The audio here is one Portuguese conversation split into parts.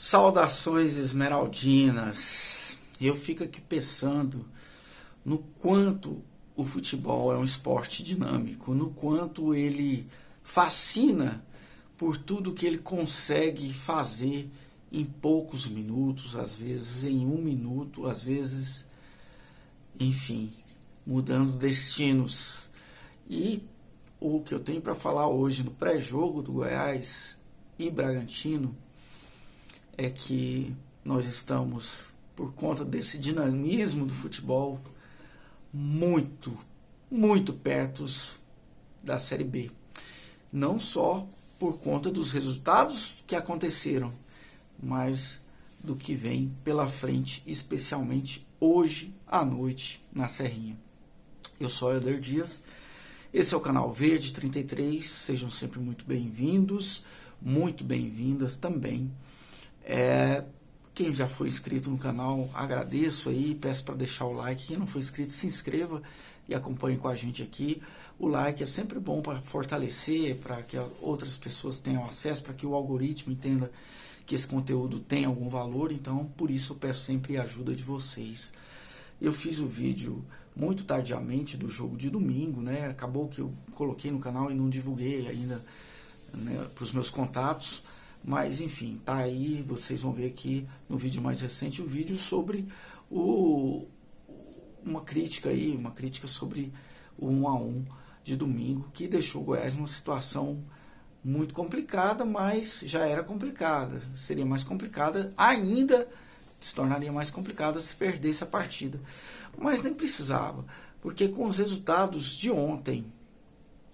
Saudações esmeraldinas. Eu fico aqui pensando no quanto o futebol é um esporte dinâmico, no quanto ele fascina por tudo que ele consegue fazer em poucos minutos, às vezes em um minuto, às vezes, enfim, mudando destinos. E o que eu tenho para falar hoje no pré-jogo do Goiás e Bragantino é que nós estamos, por conta desse dinamismo do futebol, muito perto da Série B. Não só por conta dos resultados que aconteceram, mas do que vem pela frente, especialmente hoje à noite na Serrinha. Eu sou Helder Dias, esse é o canal Verde 33, sejam sempre muito bem-vindos, muito bem-vindas também. Quem já foi inscrito no canal, agradeço aí, peço para deixar o like. Quem não foi inscrito, se inscreva e acompanhe com a gente aqui. O like é sempre bom para fortalecer, para que outras pessoas tenham acesso, para que o algoritmo entenda que esse conteúdo tem algum valor. Então, por isso eu peço sempre a ajuda de vocês. Eu fiz o vídeo muito tardiamente do jogo de domingo, né? Acabou que eu coloquei no canal e não divulguei ainda, né, para os meus contatos. Mas enfim, tá aí, vocês vão ver aqui no vídeo mais recente o vídeo sobre uma crítica sobre o 1-1 de domingo, que deixou o Goiás numa situação muito complicada, mas já era complicada. Seria mais complicada ainda, se tornaria mais complicada se perdesse a partida. Mas nem precisava, porque com os resultados de ontem,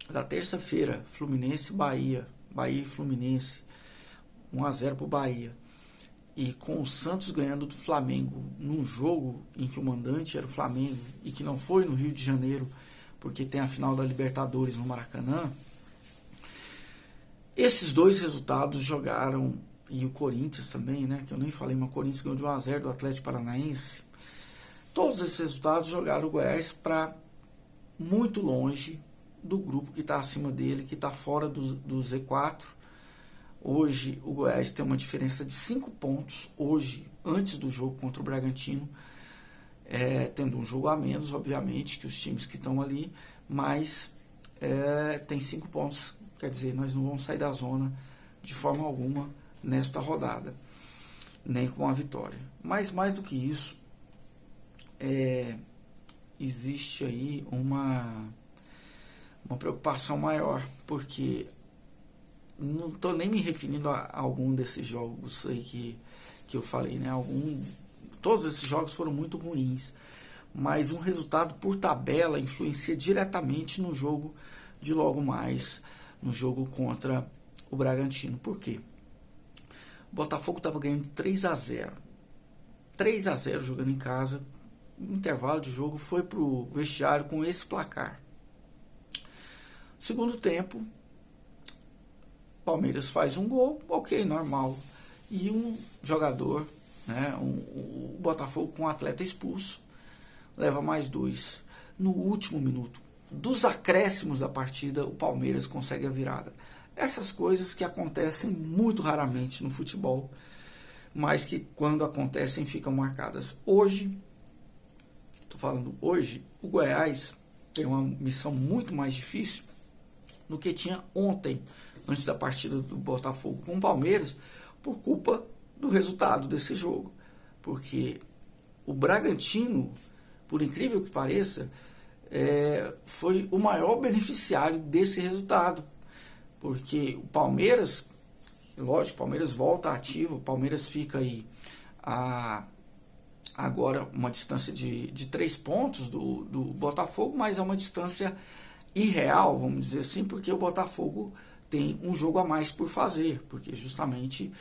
da terça-feira, Fluminense e Bahia e Fluminense, 1-0 para o Bahia, e com o Santos ganhando do Flamengo num jogo em que o mandante era o Flamengo e que não foi no Rio de Janeiro porque tem a final da Libertadores no Maracanã, esses dois resultados jogaram, e o Corinthians também, né, que eu nem falei, mas o Corinthians ganhou de 1-0 do Atlético Paranaense. Todos esses resultados jogaram o Goiás para muito longe do grupo que está acima dele, que está fora do Z4. Hoje o Goiás tem uma diferença de 5 pontos, hoje, antes do jogo contra o Bragantino, tendo um jogo a menos, obviamente, que os times que estão ali, mas tem 5 pontos, quer dizer, nós não vamos sair da zona de forma alguma nesta rodada, nem com a vitória. Mas mais do que isso, existe aí uma preocupação maior, porque não estou nem me referindo a algum desses jogos aí que eu falei, né? Todos esses jogos foram muito ruins, mas um resultado por tabela influencia diretamente no jogo de logo mais, no jogo contra o Bragantino. Por quê? O Botafogo estava ganhando 3-0 jogando em casa. No intervalo de jogo foi para o vestiário com esse placar. Segundo tempo, Palmeiras faz um gol, ok, normal. E um jogador, né, o Botafogo com um atleta expulso, leva mais 2. No último minuto, dos acréscimos da partida, o Palmeiras consegue a virada. Essas coisas que acontecem muito raramente no futebol, mas que quando acontecem ficam marcadas. Hoje, estou falando hoje, o Goiás tem uma missão muito mais difícil do que tinha ontem, antes da partida do Botafogo com o Palmeiras, por culpa do resultado desse jogo. Porque o Bragantino, por incrível que pareça, foi o maior beneficiário desse resultado. Porque o Palmeiras, lógico, o Palmeiras volta ativo, o Palmeiras fica aí agora uma distância de 3 pontos do Botafogo, mas é uma distância irreal, vamos dizer assim, porque o Botafogo tem um jogo a mais por fazer, porque justamente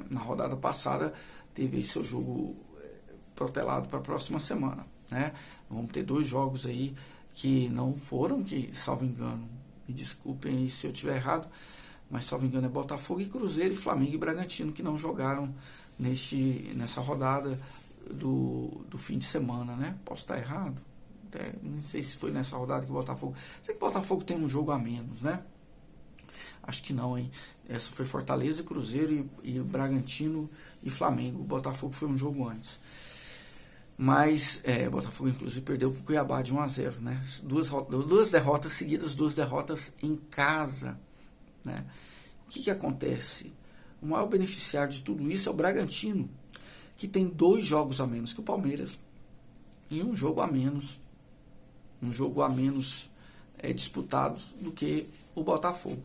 na rodada passada teve seu jogo protelado para a próxima semana, né? Vamos ter 2 jogos aí que não foram, que, salvo engano, me desculpem aí se eu estiver errado, mas salvo engano é Botafogo e Cruzeiro, e Flamengo e Bragantino, que não jogaram nessa rodada do fim de semana, né? Posso estar errado? Não sei se foi nessa rodada que o Botafogo... Sei que o Botafogo tem um jogo a menos, né? Acho que não, hein? Essa foi Fortaleza, Cruzeiro e Bragantino e Flamengo. O Botafogo foi um jogo antes. Mas o Botafogo, inclusive, perdeu para o Cuiabá de 1-0, né? Duas derrotas seguidas, 2 derrotas em casa, né? O que acontece? O maior beneficiário de tudo isso é o Bragantino, que tem 2 jogos a menos que o Palmeiras e um jogo a menos disputado do que o Botafogo.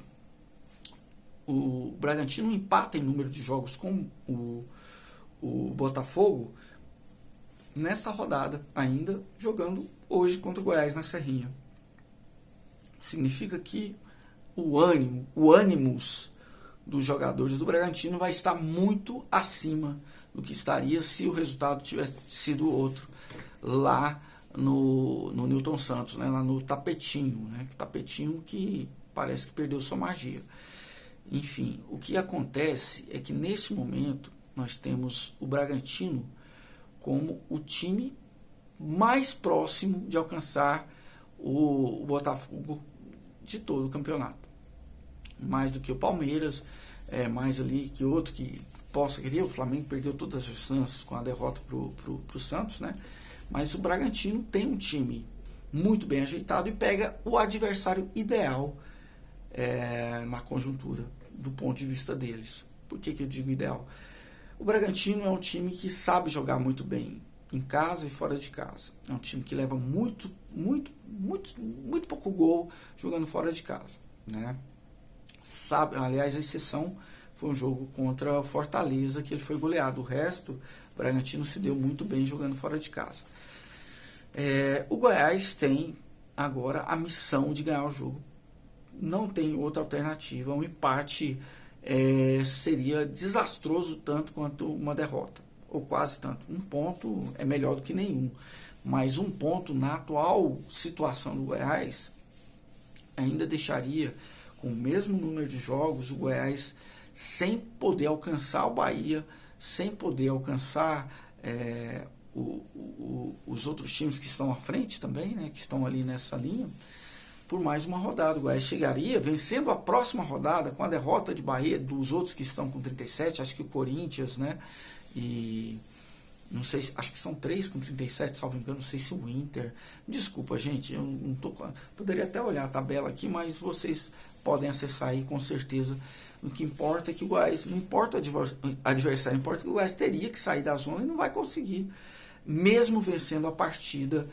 O Bragantino empata em número de jogos com o Botafogo nessa rodada, ainda jogando hoje contra o Goiás na Serrinha. Significa que o ânimos dos jogadores do Bragantino vai estar muito acima do que estaria se o resultado tivesse sido outro lá no Newton Santos, né? Lá no Tapetinho, né? Tapetinho que parece que perdeu sua magia. Enfim, o que acontece é que nesse momento nós temos o Bragantino como o time mais próximo de alcançar o Botafogo de todo o campeonato. Mais do que o Palmeiras, mais ali que outro que possa querer. O Flamengo perdeu todas as chances com a derrota pro Santos, né? Mas o Bragantino tem um time muito bem ajeitado e pega o adversário ideal na conjuntura, do ponto de vista deles. Por que eu digo ideal? O Bragantino é um time que sabe jogar muito bem em casa e fora de casa. É um time que leva muito pouco gol jogando fora de casa, né? Sabe, aliás, a exceção foi um jogo contra o Fortaleza, que ele foi goleado. O resto, o Bragantino se deu muito bem jogando fora de casa. O Goiás tem agora a missão de ganhar o jogo. Não tem outra alternativa. Um empate seria desastroso tanto quanto uma derrota, ou quase tanto. Um ponto é melhor do que nenhum, mas um ponto na atual situação do Goiás ainda deixaria, com o mesmo número de jogos, o Goiás sem poder alcançar o Bahia, sem poder alcançar os outros times que estão à frente também, né, que estão ali nessa linha, por mais uma rodada. O Goiás chegaria vencendo a próxima rodada com a derrota de Bahia, dos outros que estão com 37, acho que o Corinthians, né, e não sei, acho que são 3 com 37, salvo engano, não sei se o Inter. Desculpa, gente, eu não tô, poderia até olhar a tabela aqui, mas vocês podem acessar aí com certeza. O que importa é que o Goiás, não importa o adversário, importa que o Goiás teria que sair da zona e não vai conseguir, mesmo vencendo a partida.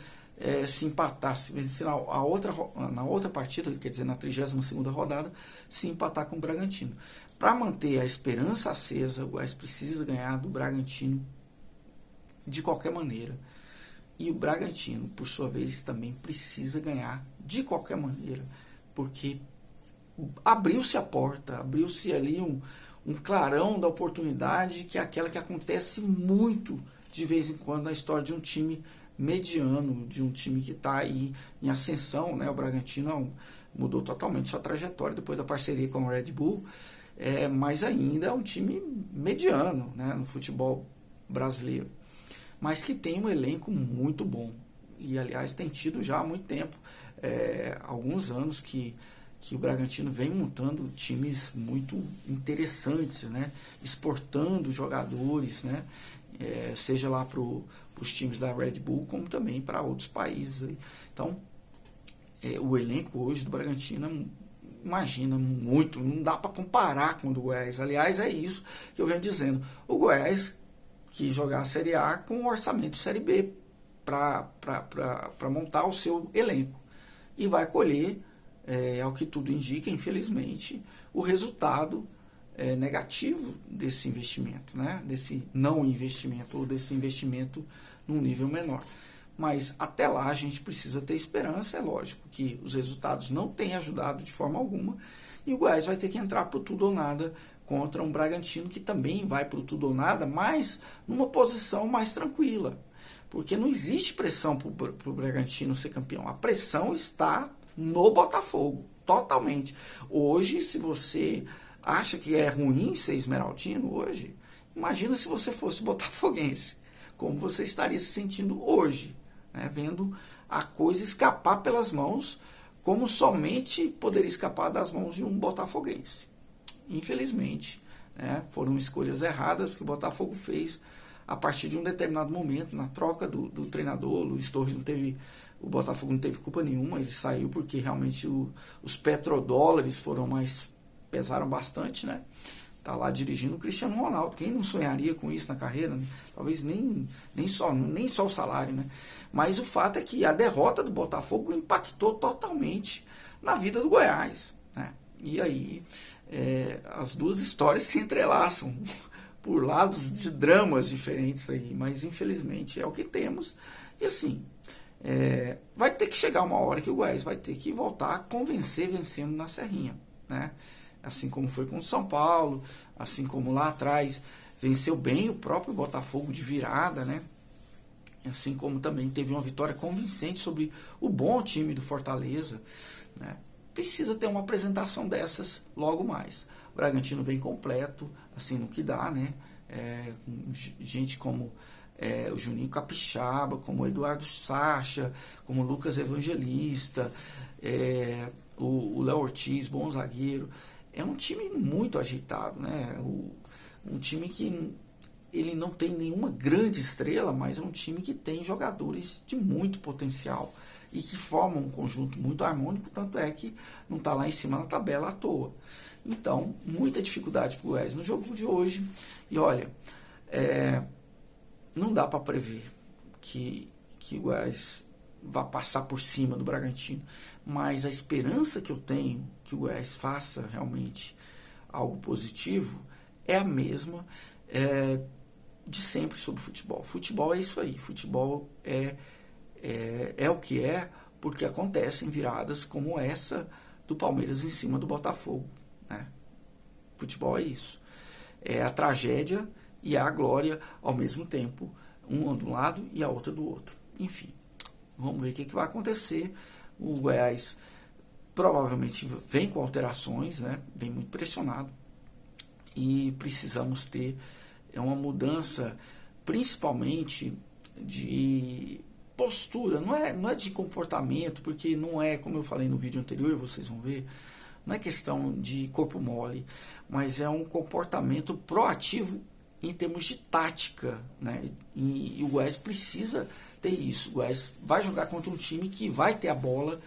Se empatar, se vencer na outra partida, quer dizer, na 32ª rodada, se empatar com o Bragantino. Para manter a esperança acesa, o Goiás precisa ganhar do Bragantino de qualquer maneira. E o Bragantino, por sua vez, também precisa ganhar de qualquer maneira, porque abriu-se a porta, abriu-se ali um clarão da oportunidade, que é aquela que acontece muito de vez em quando na história de um time mediano, de um time que está aí em ascensão, né? O Bragantino mudou totalmente sua trajetória depois da parceria com o Red Bull, mas ainda é um time mediano, né, no futebol brasileiro, mas que tem um elenco muito bom, e aliás tem tido já há muito tempo, alguns anos que o Bragantino vem montando times muito interessantes, né, exportando jogadores, né, seja lá para os times da Red Bull, como também para outros países. Então, o elenco hoje do Bragantino, imagina, muito, não dá para comparar com o do Goiás. Aliás, é isso que eu venho dizendo. O Goiás quis jogar a Série A com o orçamento de Série B para montar o seu elenco. E vai colher, ao que tudo indica, infelizmente, o resultado negativo desse investimento, né? Desse não investimento, ou desse investimento num nível menor. Mas até lá a gente precisa ter esperança. É lógico que os resultados não têm ajudado de forma alguma, e o Goiás vai ter que entrar para o tudo ou nada contra um Bragantino que também vai para o tudo ou nada, mas numa posição mais tranquila, porque não existe pressão para o Bragantino ser campeão. A pressão está no Botafogo, totalmente. Hoje, se você acha que é ruim ser esmeraldino hoje, imagina se você fosse botafoguense, como você estaria se sentindo hoje, né, vendo a coisa escapar pelas mãos como somente poderia escapar das mãos de um botafoguense. Infelizmente, né, foram escolhas erradas que o Botafogo fez a partir de um determinado momento, na troca do treinador. Luiz Torres não teve, o Botafogo não teve culpa nenhuma, ele saiu porque realmente os petrodólares pesaram bastante, né? Tá lá dirigindo o Cristiano Ronaldo. Quem não sonharia com isso na carreira, né? Talvez nem só o salário, né? Mas o fato é que a derrota do Botafogo impactou totalmente na vida do Goiás, né? E aí as duas histórias se entrelaçam por lados de dramas diferentes aí, mas infelizmente é o que temos. E assim, vai ter que chegar uma hora que o Goiás vai ter que voltar a convencer vencendo na Serrinha, né? Assim como foi com o São Paulo, assim como lá atrás venceu bem o próprio Botafogo de virada, né? Assim como também teve uma vitória convincente sobre o bom time do Fortaleza, né? Precisa ter uma apresentação dessas logo mais. O Bragantino vem completo, assim no que dá, né? Gente como o Juninho Capixaba, como o Eduardo Sacha, como o Lucas Evangelista, o Léo Ortiz, bom zagueiro. É um time muito agitado, né? Um time que ele não tem nenhuma grande estrela, mas é um time que tem jogadores de muito potencial e que formam um conjunto muito harmônico, tanto é que não está lá em cima na tabela à toa. Então, muita dificuldade para o Goiás no jogo de hoje. E olha, não dá para prever que o Goiás vá passar por cima do Bragantino, mas a esperança que eu tenho que o Goiás faça realmente algo positivo é a mesma de sempre sobre futebol. Futebol é isso aí, futebol é o que é, porque acontecem viradas como essa do Palmeiras em cima do Botafogo, né? Futebol é isso, é a tragédia e a glória ao mesmo tempo, uma de um lado e a outra do outro. Enfim, vamos ver o que vai acontecer. O Goiás provavelmente vem com alterações, né? Vem muito pressionado e precisamos ter uma mudança, principalmente de postura, não é de comportamento, porque não é, como eu falei no vídeo anterior, vocês vão ver, não é questão de corpo mole, mas é um comportamento proativo em termos de tática, né? E o Goiás precisa ter isso. O Goiás vai jogar contra um time que vai ter a bola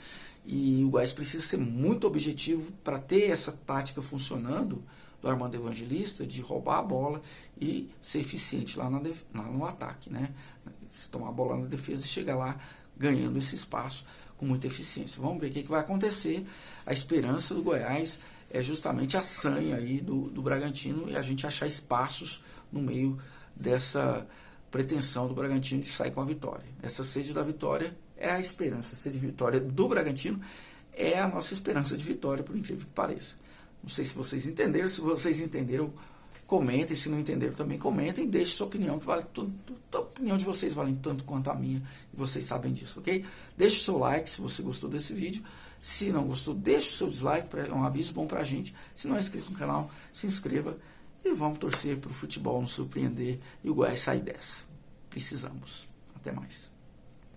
e o Goiás precisa ser muito objetivo para ter essa tática funcionando do Armando Evangelista, de roubar a bola e ser eficiente lá no ataque, né? Se tomar a bola na defesa e chegar lá ganhando esse espaço com muita eficiência. Vamos ver o que vai acontecer. A esperança do Goiás é justamente a sanha aí do Bragantino e a gente achar espaços no meio dessa pretensão do Bragantino de sair com a vitória. Essa sede da vitória é a esperança. A sede de vitória do Bragantino é a nossa esperança de vitória, por incrível que pareça. Não sei se vocês entenderam. Se vocês entenderam, comentem. Se não entenderam, também comentem. Deixe sua opinião, que vale tudo. A opinião de vocês vale tanto quanto a minha. E vocês sabem disso, ok? Deixe o seu like se você gostou desse vídeo. Se não gostou, deixe o seu dislike. É um aviso bom pra gente. Se não é inscrito no canal, se inscreva. E vamos torcer para o futebol nos surpreender e o Goiás sair dessa. Precisamos. Até mais.